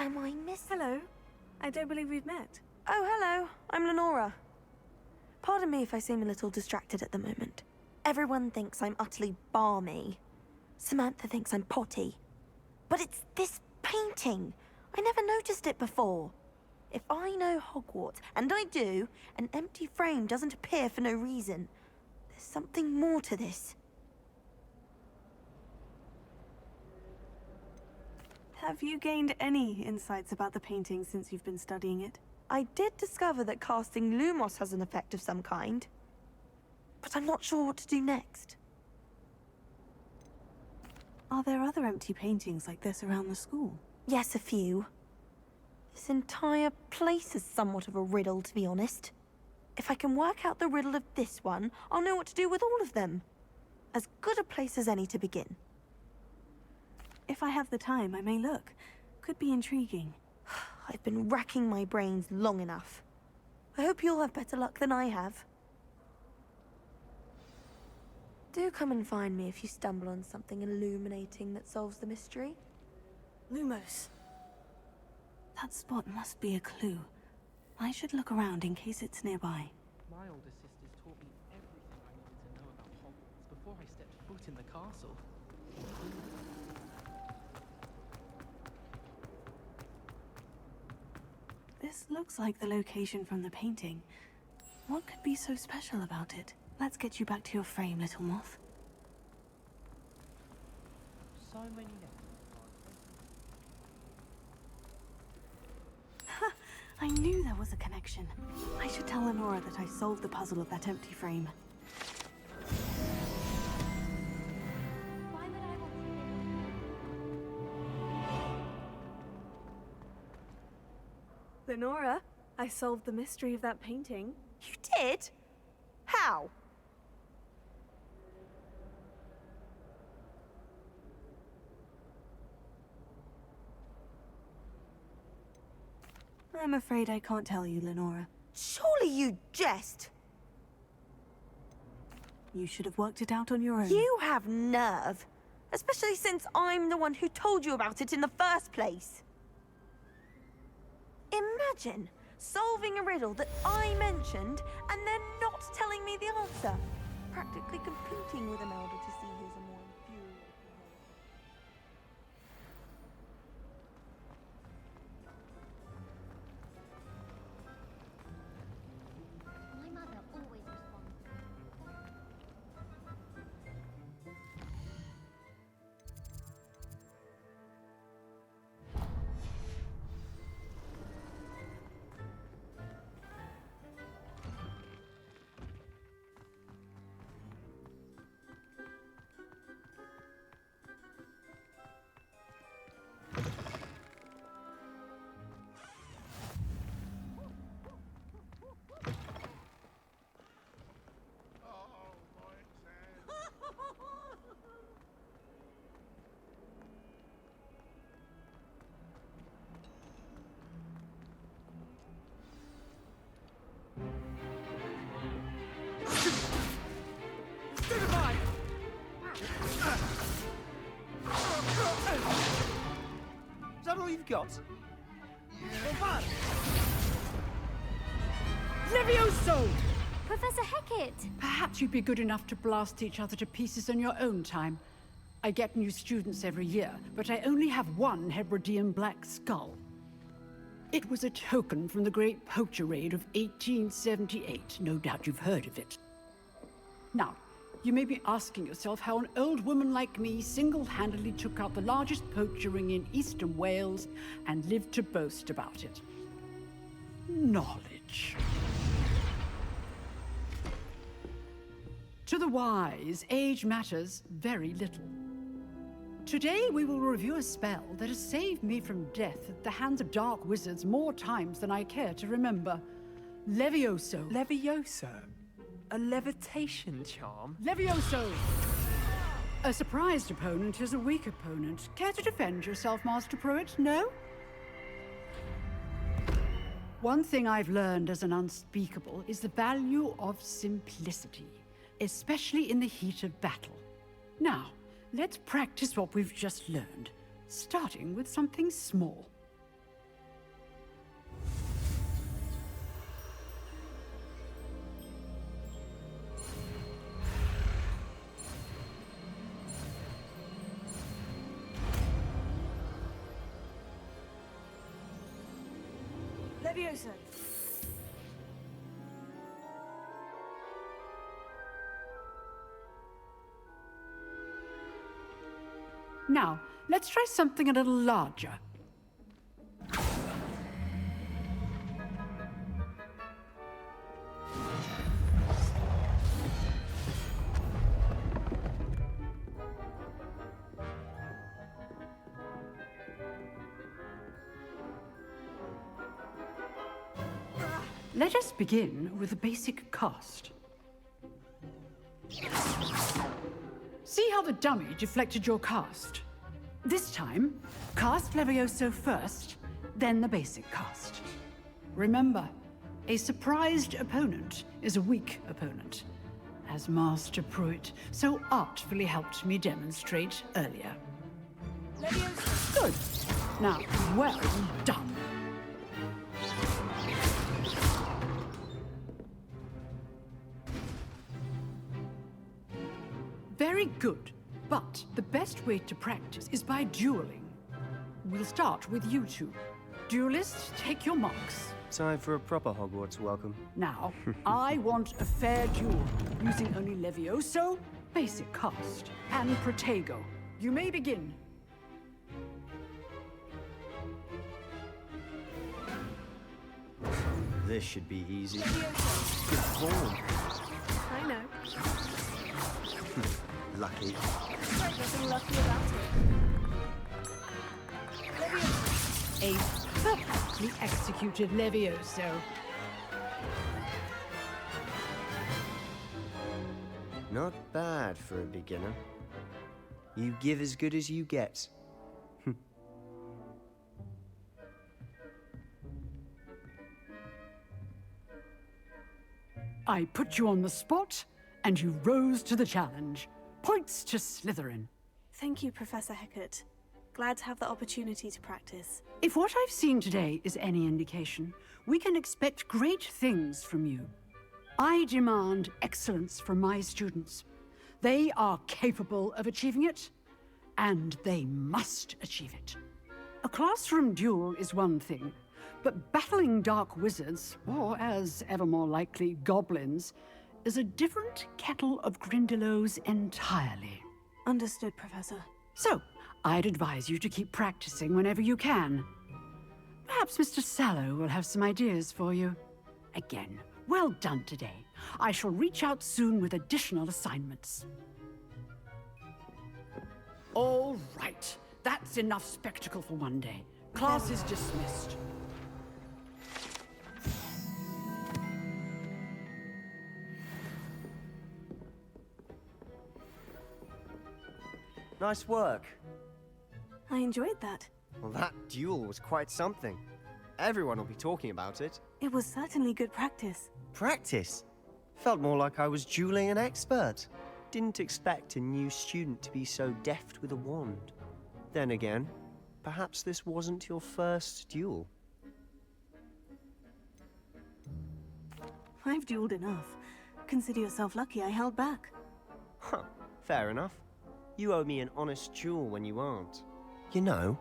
Am I miss? Hello. I don't believe we've met. Oh, hello. I'm Lenora. Pardon me if I seem a little distracted at the moment. Everyone thinks I'm utterly balmy. Samantha thinks I'm potty. But it's this painting. I never noticed it before. If I know Hogwarts, and I do, an empty frame doesn't appear for no reason. There's something more to this. Have you gained any insights about the painting since you've been studying it? I did discover that casting Lumos has an effect of some kind. But I'm not sure what to do next. Are there other empty paintings like this around the school? Yes, a few. This entire place is somewhat of a riddle, to be honest. If I can work out the riddle of this one, I'll know what to do with all of them. As good a place as any to begin. If I have the time, I may look. Could be intriguing. I've been racking my brains long enough. I hope you'll have better luck than I have. Do come and find me if you stumble on something illuminating that solves the mystery. Lumos. That spot must be a clue. I should look around in case it's nearby. My older sisters taught me everything I needed to know about Hogwarts before I stepped foot in the castle. This looks like the location from the painting. What could be so special about it? Let's get you back to your frame, little moth. So many names. Ha! I knew there was a connection. I should tell Lenora that I solved the puzzle of that empty frame. Why would I want to? Lenora, I solved the mystery of that painting. You did? How? I'm afraid I can't tell you, Lenora. Surely you jest. You should have worked it out on your own. You have nerve. Especially since I'm the one who told you about it in the first place. Imagine solving a riddle that I mentioned and then not telling me the answer. Practically competing with Imelda to see who's a more infuriating. My mother always responds. Is that all you've got? Levioso! Professor Hecat! Perhaps you'd be good enough to blast each other to pieces on your own time. I get new students every year, but I only have one Hebridean black skull. It was a token from the Great Poacher Raid of 1878. No doubt you've heard of it. Now, you may be asking yourself how an old woman like me single-handedly took out the largest poacher ring in eastern Wales and lived to boast about it. Knowledge. To the wise, age matters very little. Today we will review a spell that has saved me from death at the hands of dark wizards more times than I care to remember. Levioso. Levioso? A levitation charm? Levioso! A surprised opponent is a weak opponent. Care to defend yourself, Master Pruitt? No? One thing I've learned as an unspeakable is the value of simplicity, especially in the heat of battle. Now, let's practice what we've just learned, starting with something small. Leviosa! Now, let's try something a little larger. Let us begin with a basic cast. See how the dummy deflected your cast? This time, cast Levioso first, then the basic cast. Remember, a surprised opponent is a weak opponent, as Master Pruitt so artfully helped me demonstrate earlier. Leviosa! Good. Now, well done. Very good. But the best way to practice is by dueling. We'll start with you two. Duelists, take your marks. Time for a proper Hogwarts welcome. Now, I want a fair duel, using only Levioso, basic cast, and Protego. You may begin. This should be easy. Leviosa! Good form. I know. Lucky. There's nothing lucky about it. Leviosa! A perfectly executed Levioso. Not bad for a beginner. You give as good as you get. I put you on the spot, and you rose to the challenge. Points to Slytherin. Thank you, Professor Hecat. Glad to have the opportunity to practice. If what I've seen today is any indication, we can expect great things from you. I demand excellence from my students. They are capable of achieving it, and they must achieve it. A classroom duel is one thing, but battling dark wizards, or as ever more likely, goblins, is a different kettle of Grindylows entirely. Understood, Professor. So, I'd advise you to keep practicing whenever you can. Perhaps Mr. Sallow will have some ideas for you. Again, well done today. I shall reach out soon with additional assignments. All right. That's enough spectacle for one day. Class is dismissed. Nice work. I enjoyed that. Well, that duel was quite something. Everyone will be talking about it. It was certainly good practice. Practice? Felt more like I was dueling an expert. Didn't expect a new student to be so deft with a wand. Then again, perhaps this wasn't your first duel. I've dueled enough. Consider yourself lucky I held back. Huh, fair enough. You owe me an honest duel when you aren't. You know,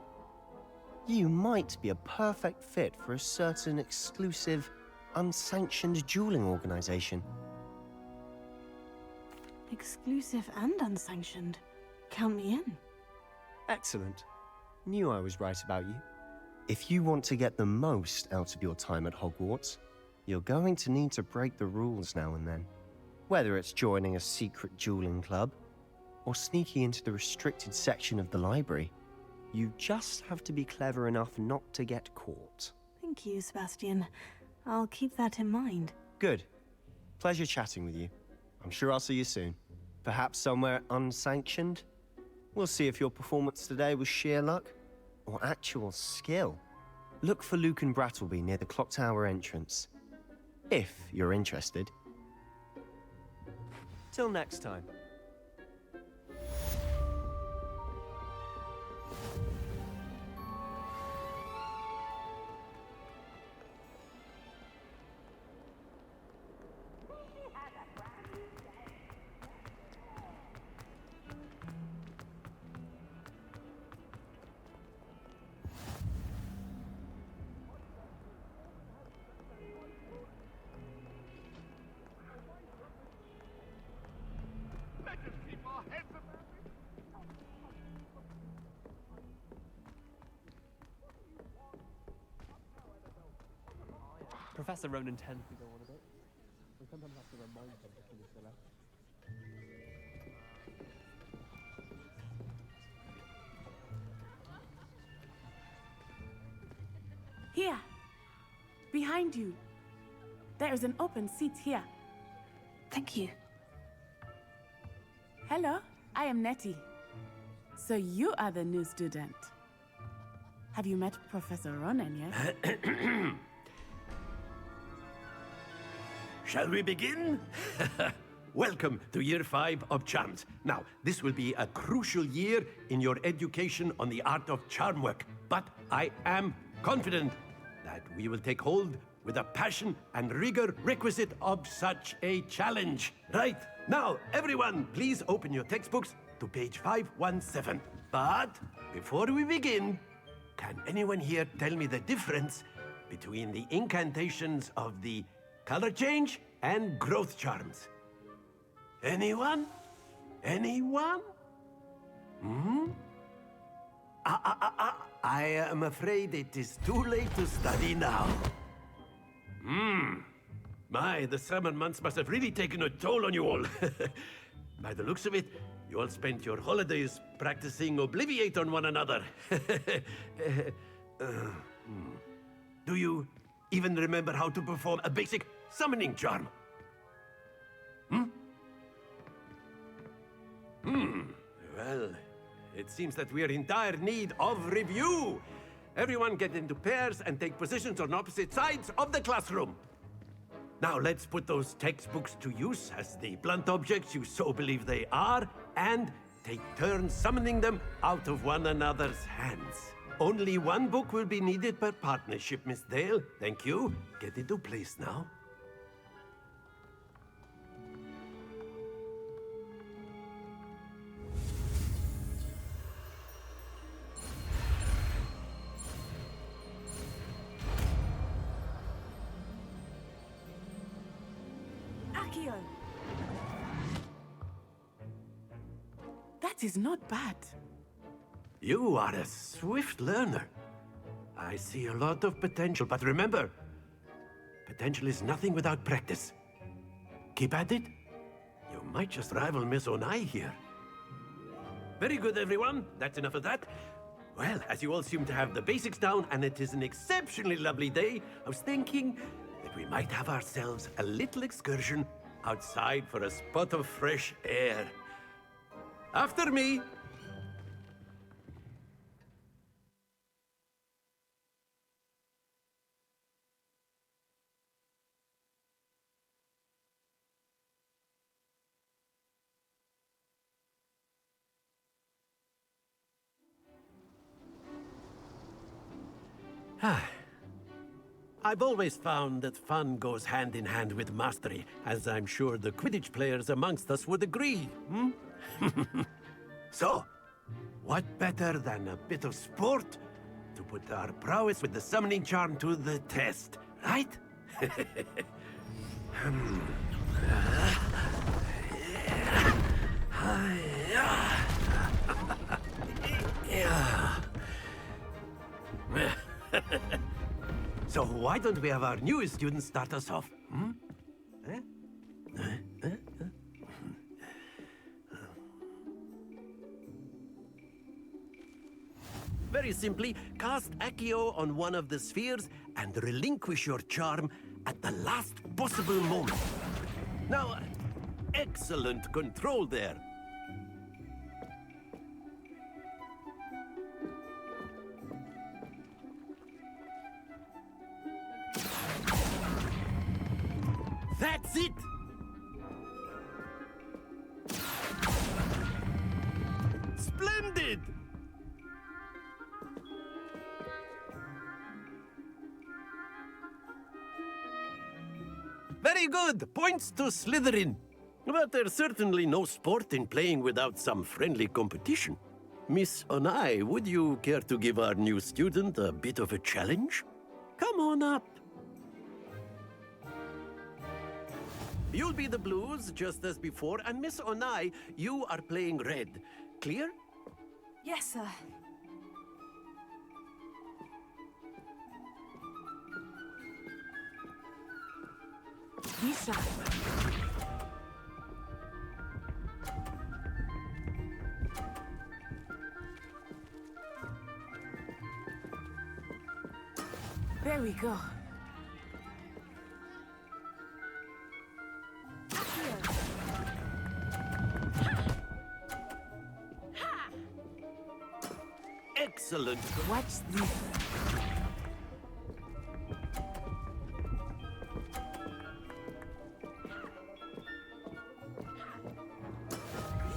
you might be a perfect fit for a certain exclusive, unsanctioned dueling organization. Exclusive and unsanctioned. Count me in. Excellent. Knew I was right about you. If you want to get the most out of your time at Hogwarts, you're going to need to break the rules now and then. Whether it's joining a secret dueling club, or sneaking into the restricted section of the library, you just have to be clever enough not to get caught. Thank you, Sebastian. I'll keep that in mind. Good. Pleasure chatting with you. I'm sure I'll see you soon. Perhaps somewhere unsanctioned? We'll see if your performance today was sheer luck or actual skill. Look for Luke and Brattleby near the clock tower entrance, if you're interested. Till next time. Professor Ronan tends to go on a bit. We sometimes have to remind him to finish the lesson. Here. Behind you. There is an open seat here. Thank you. Hello, I am Nettie. So you are the new student. Have you met Professor Ronan yet? Shall we begin? Welcome to Year 5 of Charms. Now, this will be a crucial year in your education on the art of charm work, but I am confident that we will take hold with the passion and rigor requisite of such a challenge. Right, now, everyone, please open your textbooks to page 517. But before we begin, can anyone here tell me the difference between the incantations of the color change and growth charms? Anyone? Anyone? I am afraid it is too late to study now. My, the summer months must have really taken a toll on you all. By the looks of it, you all spent your holidays practicing Obliviate on one another. Do you even remember how to perform a basic summoning charm? Well, it seems that we are in dire need of review. Everyone get into pairs and take positions on opposite sides of the classroom. Now let's put those textbooks to use as the blunt objects you so believe they are, and take turns summoning them out of one another's hands. Only one book will be needed per partnership, Miss Dale. Thank you. Get into place now. Akio! That is not bad. You are a swift learner. I see a lot of potential, but remember, potential is nothing without practice. Keep at it. You might just rival Miss Onai here. Very good, everyone. That's enough of that. Well, as you all seem to have the basics down, and it is an exceptionally lovely day, I was thinking that we might have ourselves a little excursion outside for a spot of fresh air. After me. I've always found that fun goes hand in hand with mastery, as I'm sure the Quidditch players amongst us would agree. So, what better than a bit of sport to put our prowess with the summoning charm to the test, right? So why don't we have our newest student start us off? Very simply, cast Accio on one of the spheres and relinquish your charm at the last possible moment. Now, excellent control there. That's it! Splendid! Very good! Points to Slytherin. But there's certainly no sport in playing without some friendly competition. Miss Onai, would you care to give our new student a bit of a challenge? Come on up. You'll be the blues, just as before, and Miss Onai, you are playing red. Clear? Yes, sir. Be sharp. There we go. Excellent. Watch this.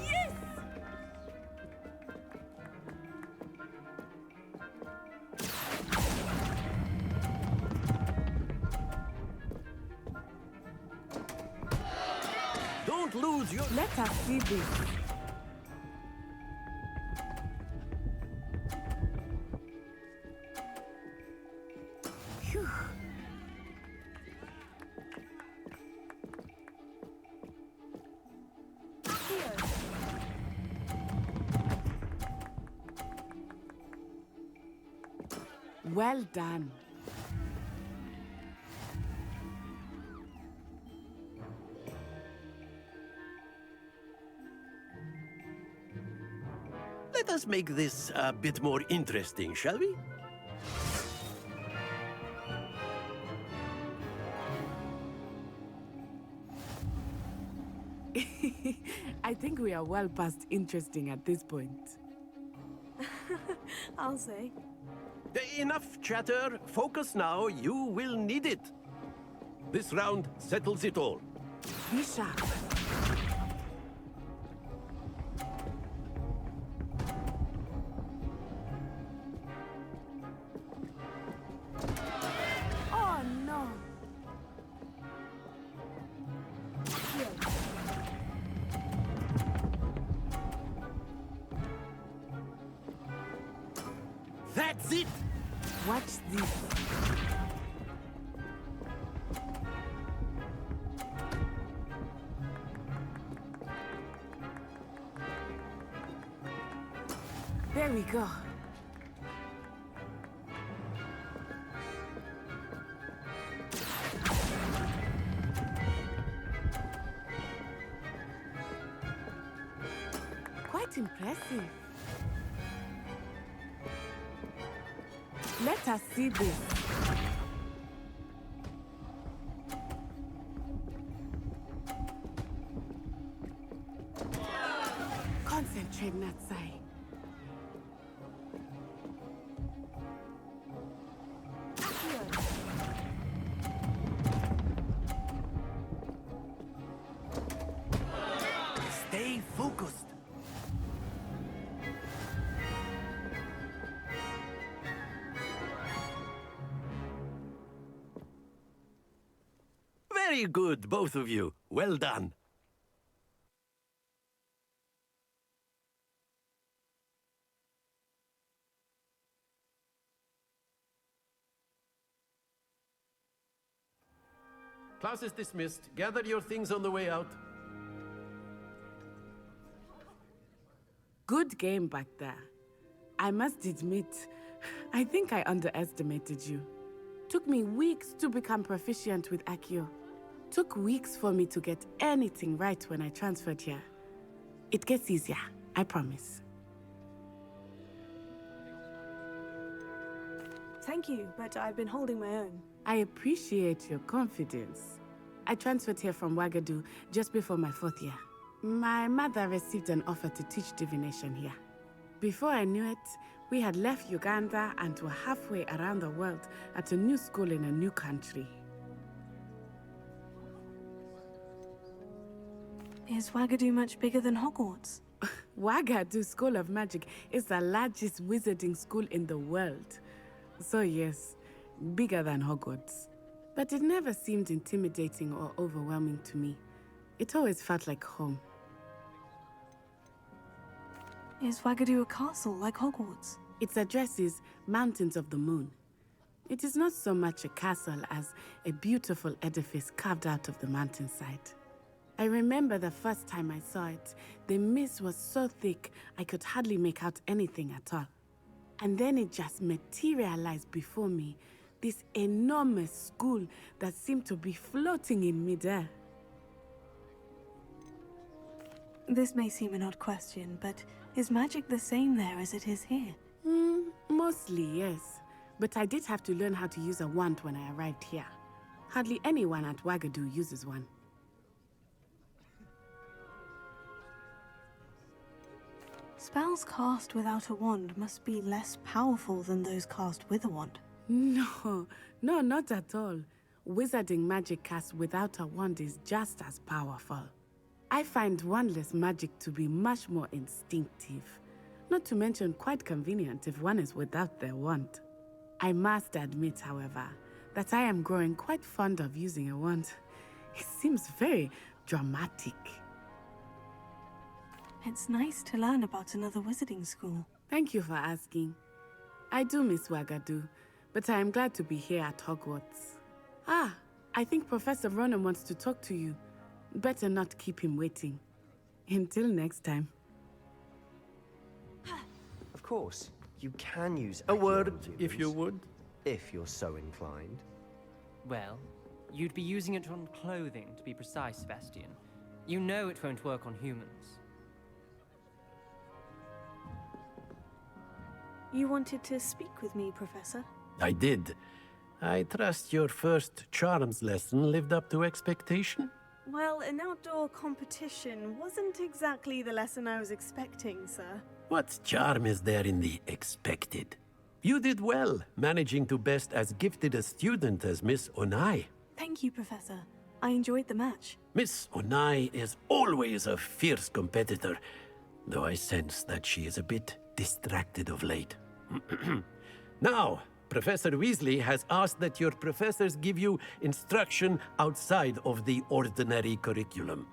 Yes! Don't lose your... Let us see this. Phew. Well done. Let us make this a bit more interesting, shall we? I think we are well past interesting at this point. I'll say. Enough chatter. Focus now. You will need it. This round settles it all. Be sharp. Oh no. That's it. Watch this. There we go. Quite impressive. Let us see this. Concentrate, Natsai. Stay focused. Very good, both of you. Well done. Class is dismissed. Gather your things on the way out. Good game back there. I must admit, I think I underestimated you. Took me weeks to become proficient with Accio. Took weeks for me to get anything right when I transferred here. It gets easier, I promise. Thank you, but I've been holding my own. I appreciate your confidence. I transferred here from Wagadu just before my 4th year. My mother received an offer to teach divination here. Before I knew it, we had left Uganda and were halfway around the world at a new school in a new country. Is Wagadu much bigger than Hogwarts? Wagadu School of Magic is the largest wizarding school in the world. So yes, bigger than Hogwarts. But it never seemed intimidating or overwhelming to me. It always felt like home. Is Wagadu a castle like Hogwarts? Its address is Mountains of the Moon. It is not so much a castle as a beautiful edifice carved out of the mountainside. I remember the first time I saw it, the mist was so thick I could hardly make out anything at all. And then it just materialized before me, This enormous school that seemed to be floating in midair. This may seem an odd question, but is magic the same there as it is here? Mostly, yes. But I did have to learn how to use a wand when I arrived here. Hardly anyone at Wagadu uses one. Spells cast without a wand must be less powerful than those cast with a wand. No, not at all. Wizarding magic cast without a wand is just as powerful. I find wandless magic to be much more instinctive. Not to mention quite convenient if one is without their wand. I must admit, however, that I am growing quite fond of using a wand. It seems very dramatic. It's nice to learn about another wizarding school. Thank you for asking. I do miss Wagadu, but I am glad to be here at Hogwarts. Ah, I think Professor Ronan wants to talk to you. Better not keep him waiting. Until next time. Of course, you can use A word, accident if you humans, would. if you're so inclined. Well, you'd be using it on clothing, to be precise, Sebastian. You know it won't work on humans. You wanted to speak with me, Professor? I did. I trust your first charms lesson lived up to expectation? Well, an outdoor competition wasn't exactly the lesson I was expecting, sir. What charm is there in the expected? You did well, managing to best as gifted a student as Miss Onai. Thank you, Professor. I enjoyed the match. Miss Onai is always a fierce competitor, though I sense that she is a bit distracted of late. Now, Professor Weasley has asked that your professors give you instruction outside of the ordinary curriculum.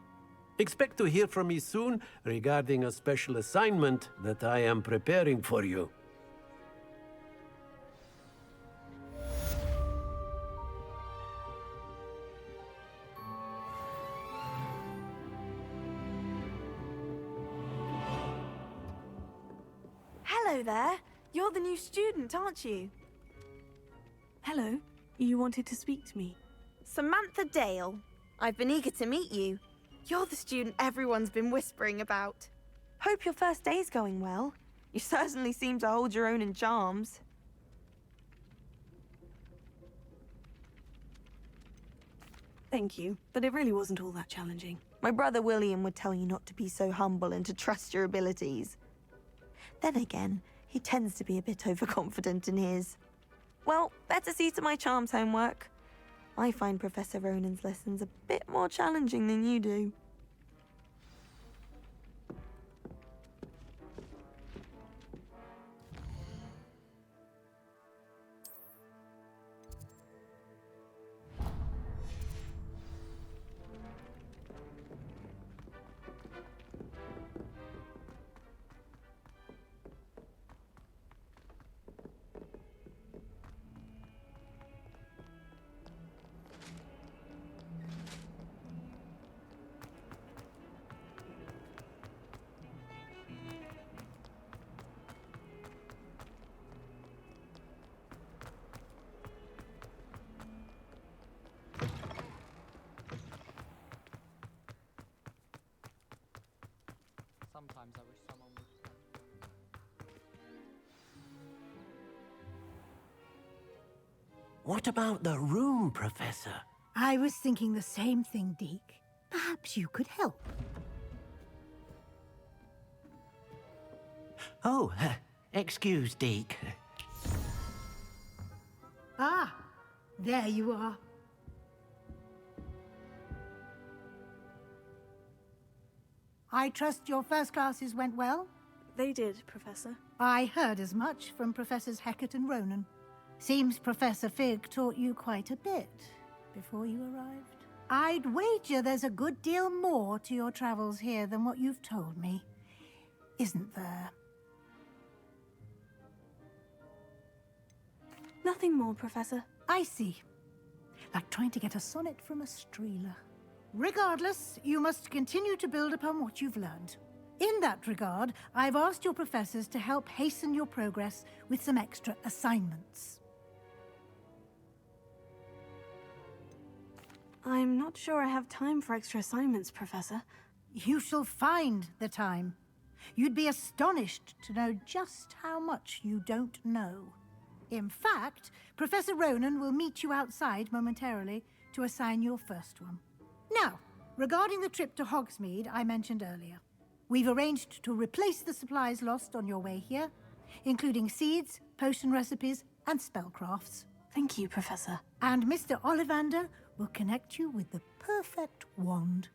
Expect to hear from me soon regarding a special assignment that I am preparing for you. Hello there. You're the new student, aren't you? Hello. You wanted to speak to me? Samantha Dale. I've been eager to meet you. You're the student everyone's been whispering about. Hope your first day's going well. You certainly seem to hold your own in charms. Thank you, but it really wasn't all that challenging. My brother William would tell you not to be so humble and to trust your abilities. Then again, he tends to be a bit overconfident in his. Well, better see to my charms homework. I find Professor Ronan's lessons a bit more challenging than you do. Sometimes I wish someone would. What about the room, Professor? I was thinking the same thing, Deke. Perhaps you could help. Oh, excuse, Deke. Ah, there you are. I trust your first classes went well? They did, Professor. I heard as much from Professors Hecat and Ronan. Seems Professor Fig taught you quite a bit before you arrived. I'd wager there's a good deal more to your travels here than what you've told me. Isn't there? Nothing more, Professor. I see. Like trying to get a sonnet from a streeler. Regardless, you must continue to build upon what you've learned. In that regard, I've asked your professors to help hasten your progress with some extra assignments. I'm not sure I have time for extra assignments, Professor. You shall find the time. You'd be astonished to know just how much you don't know. In fact, Professor Ronan will meet you outside momentarily to assign your first one. Now, regarding the trip to Hogsmeade I mentioned earlier, we've arranged to replace the supplies lost on your way here, including seeds, potion recipes, and spellcrafts. Thank you, Professor. And Mr. Ollivander will connect you with the perfect wand.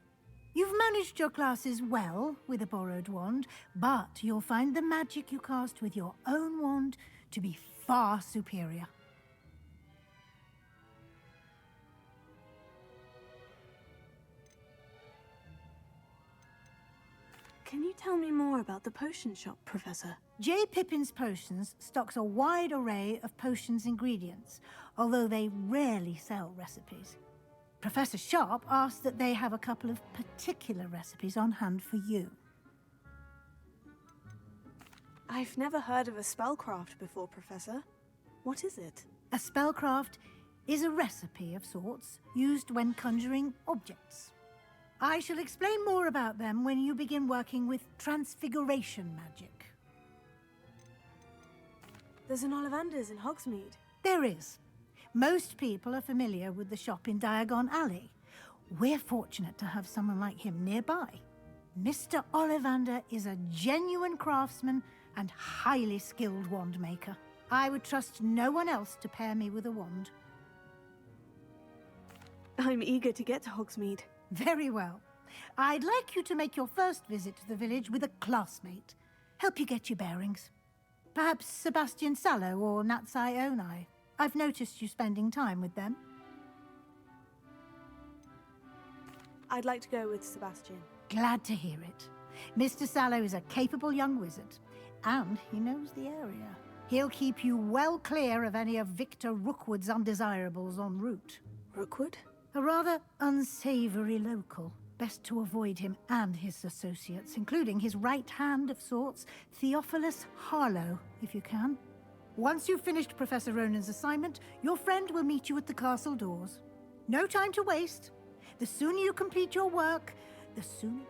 You've managed your classes well with a borrowed wand, but you'll find the magic you cast with your own wand to be far superior. Can you tell me more about the potion shop, Professor? J. Pippin's Potions stocks a wide array of potions ingredients, although they rarely sell recipes. Professor Sharp asked that they have a couple of particular recipes on hand for you. I've never heard of a spellcraft before, Professor. What is it? A spellcraft is a recipe of sorts used when conjuring objects. I shall explain more about them when you begin working with transfiguration magic. There's an Ollivander's in Hogsmeade. There is. Most people are familiar with the shop in Diagon Alley. We're fortunate to have someone like him nearby. Mr. Ollivander is a genuine craftsman and highly skilled wand maker. I would trust no one else to pair me with a wand. I'm eager to get to Hogsmeade. Very well. I'd like you to make your first visit to the village with a classmate. Help you get your bearings. Perhaps Sebastian Sallow or Natsai Onai. I've noticed you spending time with them. I'd like to go with Sebastian. Glad to hear it. Mr. Sallow is a capable young wizard, and he knows the area. He'll keep you well clear of any of Victor Rookwood's undesirables en route. Rookwood? A rather unsavory local. Best to avoid him and his associates, including his right hand of sorts, Theophilus Harlow, if you can. Once you've finished Professor Ronan's assignment, your friend will meet you at the castle doors. No time to waste. The sooner you complete your work, the sooner...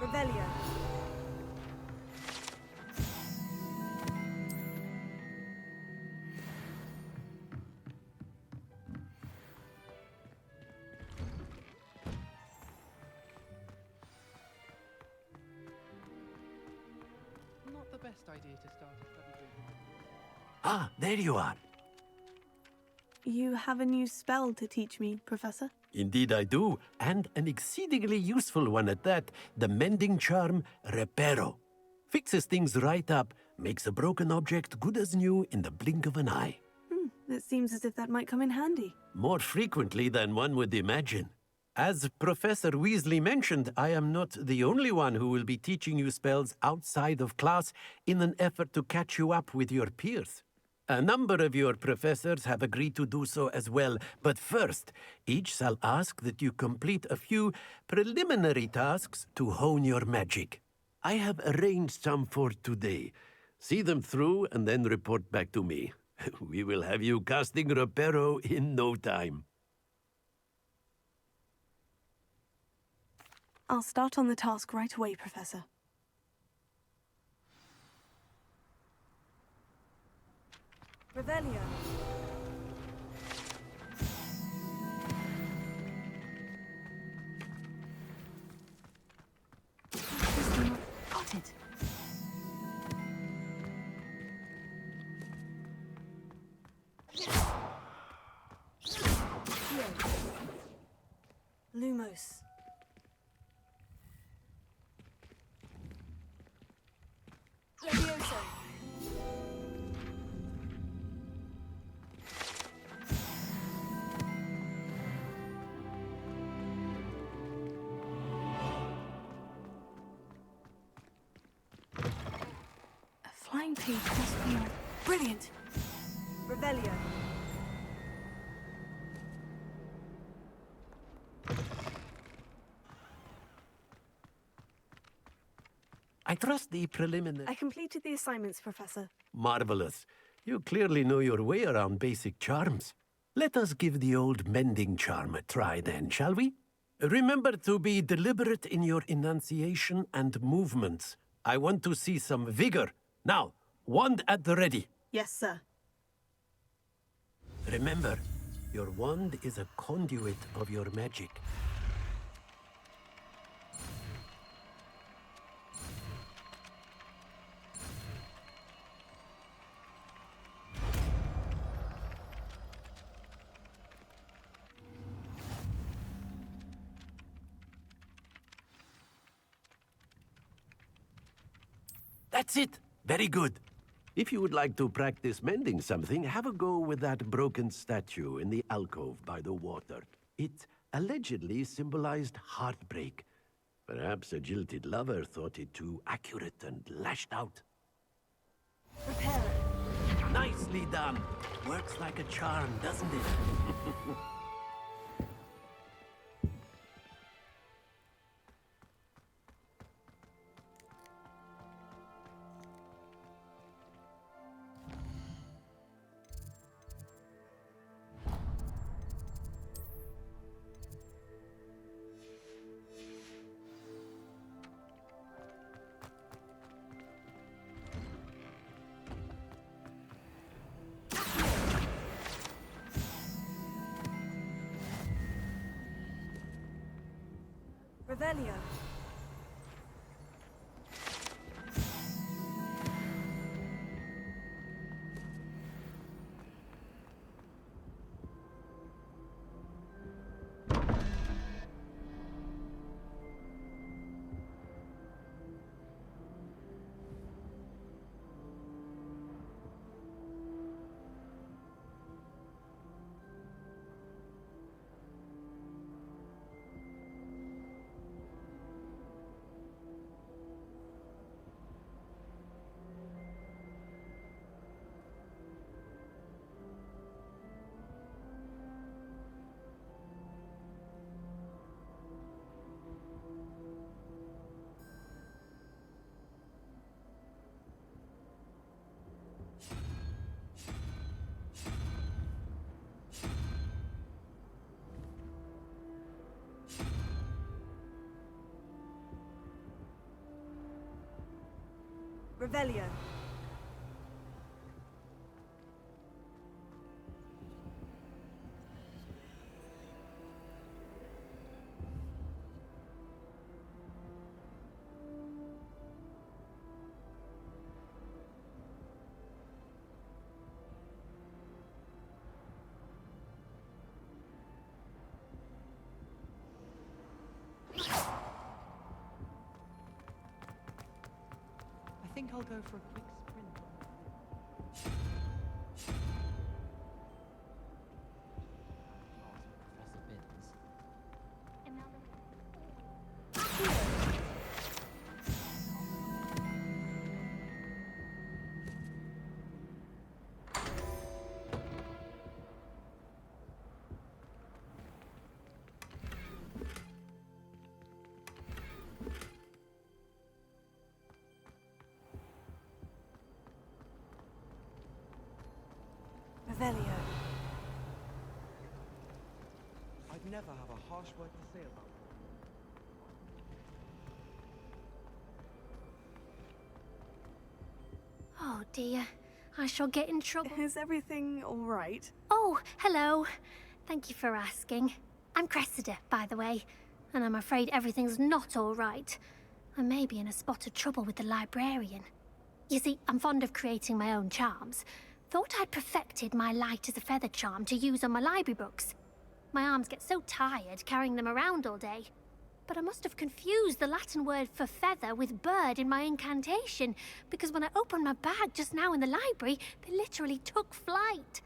Revelio. Not the best idea to start a study group. Ah, there you are. You have a new spell to teach me, Professor? Indeed I do, and an exceedingly useful one at that, the mending charm Reparo. Fixes things right up, makes a broken object good as new in the blink of an eye. It seems as if that might come in handy. More frequently than one would imagine. As Professor Weasley mentioned, I am not the only one who will be teaching you spells outside of class in an effort to catch you up with your peers. A number of your professors have agreed to do so as well, but first, each shall ask that you complete a few preliminary tasks to hone your magic. I have arranged some for today. See them through and then report back to me. We will have you casting Reparo in no time. I'll start on the task right away, Professor. Revelio. Got it. Lumos. Levioso. A flying page must be brilliant. Revelio. I trust the preliminary... I completed the assignments, Professor. Marvelous. You clearly know your way around basic charms. Let us give the old mending charm a try then, shall we? Remember to be deliberate in your enunciation and movements. I want to see some vigor. Now, wand at the ready. Yes, sir. Remember, your wand is a conduit of your magic. That's it! Very good. If you would like to practice mending something, have a go with that broken statue in the alcove by the water. It allegedly symbolized heartbreak. Perhaps a jilted lover thought it too accurate and lashed out. Prepare. Nicely done. Works like a charm, doesn't it? Revelio. Revelio. I think I'll go for a quick sprint. Professor Binns. Revelio. I'd never have a harsh word to say about it. Oh dear, I shall get in trouble. Is everything all right? Oh, hello. Thank you for asking. I'm Cressida, by the way, and I'm afraid everything's not all right. I may be in a spot of trouble with the librarian. You see, I'm fond of creating my own charms. Thought I'd perfected my light as a feather charm to use on my library books. My arms get so tired carrying them around all day. But I must have confused the Latin word for feather with bird in my incantation, because when I opened my bag just now in the library, they literally took flight.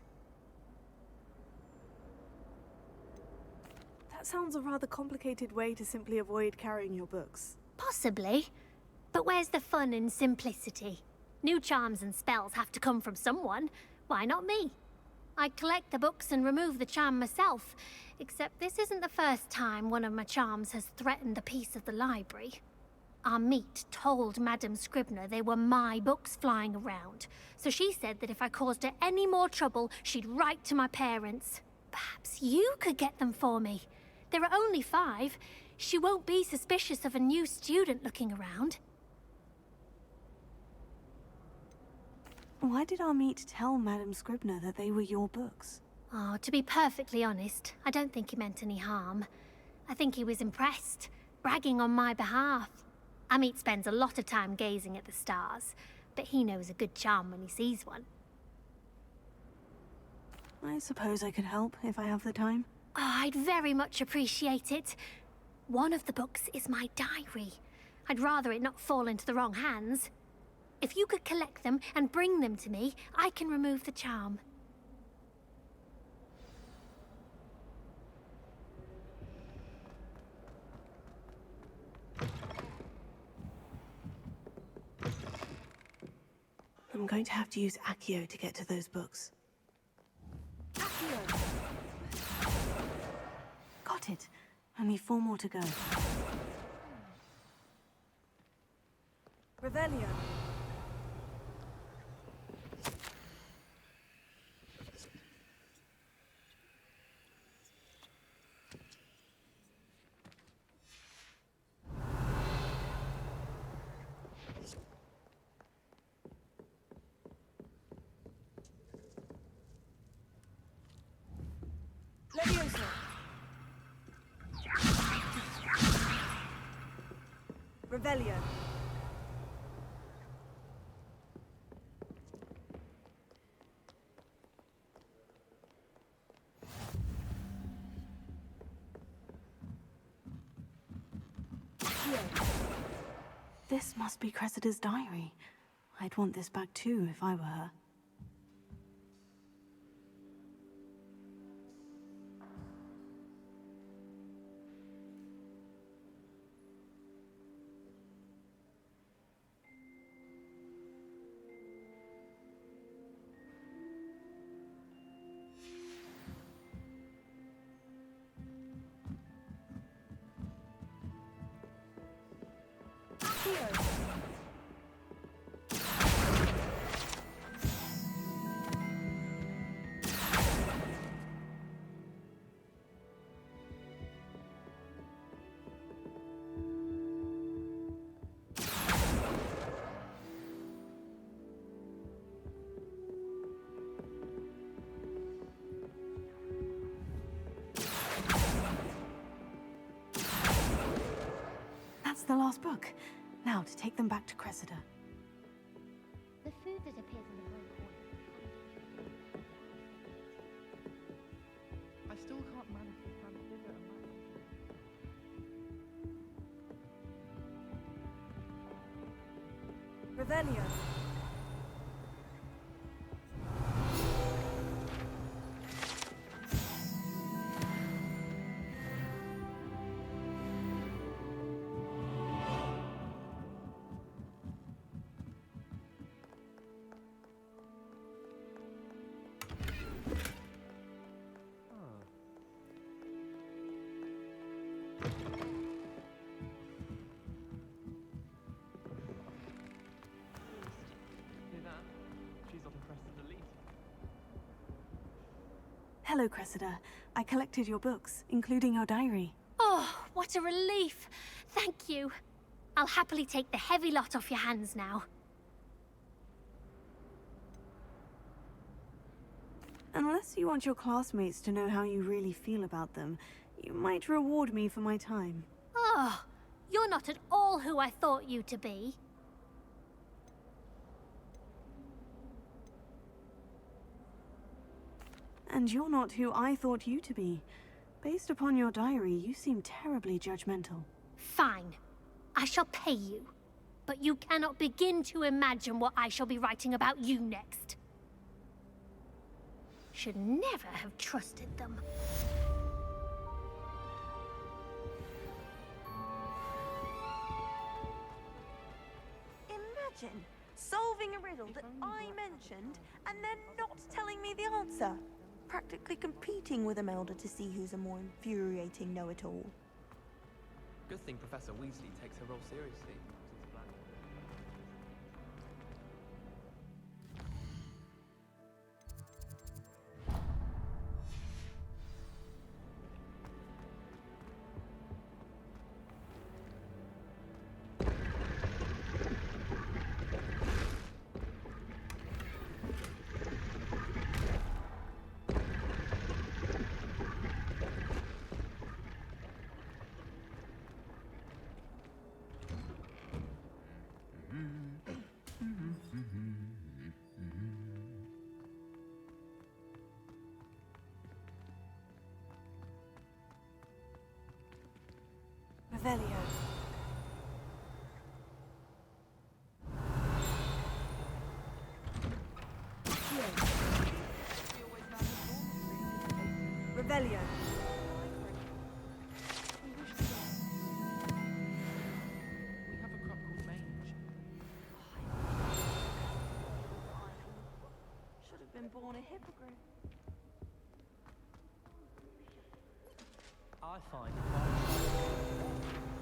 That sounds a rather complicated way to simply avoid carrying your books. Possibly. But where's the fun in simplicity? New charms and spells have to come from someone. Why not me? I collect the books and remove the charm myself, except this isn't the first time one of my charms has threatened the peace of the library. Amit told Madame Scribner they were my books flying around, so she said that if I caused her any more trouble, she'd write to my parents. Perhaps you could get them for me. There are only 5. She won't be suspicious of a new student looking around. Why did Amit tell Madame Scribner that they were your books? Oh, to be perfectly honest, I don't think he meant any harm. I think he was impressed, bragging on my behalf. Amit spends a lot of time gazing at the stars, but he knows a good charm when he sees one. I suppose I could help if I have the time. Oh, I'd very much appreciate it. One of the books is my diary. I'd rather it not fall into the wrong hands. If you could collect them and bring them to me, I can remove the charm. I'm going to have to use Accio to get to those books. Accio! Got it. Only 4 more to go. Revelio. Levioso. Revelio. This must be Cressida's diary. I'd want this back too if I were her. That's the last book. Now to take them back to Cressida. The food that appears in the room. I still can't manage to transfigure a map. Revelio. Hear that? She's on Cressida's lead. Hello, Cressida. I collected your books, including your diary. Oh, what a relief. Thank you. I'll happily take the heavy lot off your hands now. Unless you want your classmates to know how you really feel about them, you might reward me for my time. Oh, you're not at all who I thought you to be. And you're not who I thought you to be. Based upon your diary, you seem terribly judgmental. Fine. I shall pay you. But you cannot begin to imagine what I shall be writing about you next. Should never have trusted them. Imagine solving a riddle that I mentioned and then not telling me the answer. Practically competing with Imelda to see who's a more infuriating know-it-all. Good thing Professor Weasley takes her role seriously. Revelio. Revelio. We have a crop called mange. Should have been born a hippogriff. I find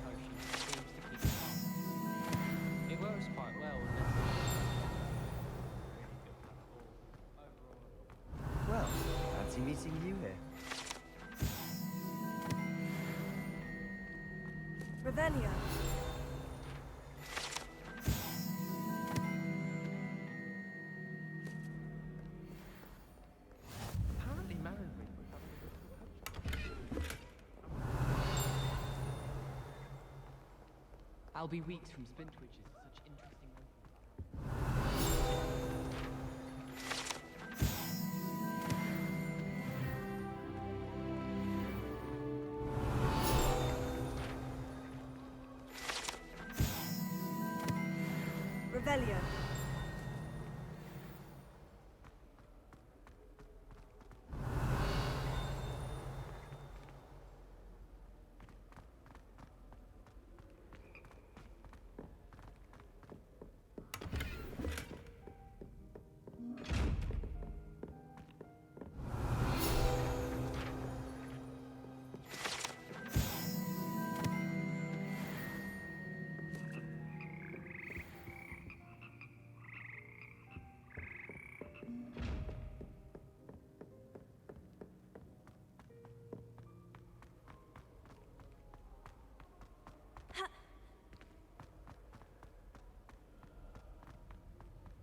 potion seems to keep it calm. It works quite well unless really good overall. Well, fancy meeting you here. Revelio. Apparently Marinbridge was having a bit of a potion. I'll be weeks from Spintwitches, such interesting locals. Revelio.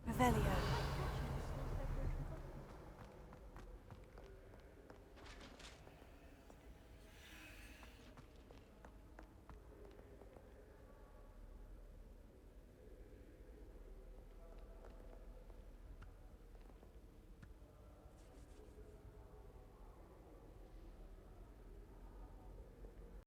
Revelio.